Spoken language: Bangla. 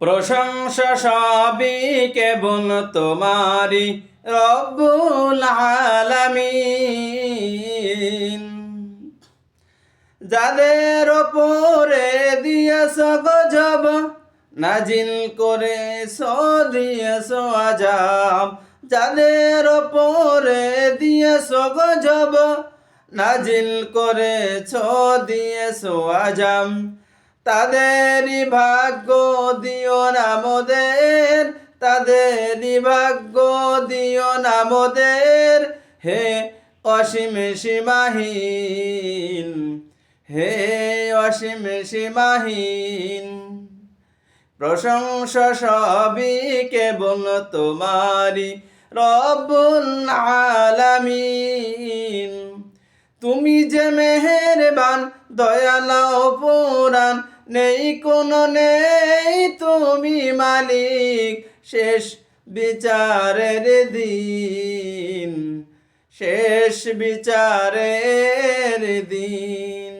প্রশংসা সবই কেবল তোমারি রব্বুল আলামিন। যাদের ওপরে দিয়েছ গজব, নাজিল করেছ দিয়েছ আযাব। যাদের ওপরে দিয়েছ গজব, নাজিল করেছ দিয়েছ আযাব। তাদেরই ভাগ্য দিও না মোদের, তাদেরই ভাগ্য দিও না মোদের। হে অসীম সীমাহীন, হে অসীম সীমাহীন। প্রশংসা সবই কেবল তোমারি রব্বুল আলামিন। তুমি যে মেহেরবান দয়ালু পুরান, নেই কোনো নেই তুমি মালিক। শেষ বিচারের দিন, শেষ বিচারের দিন।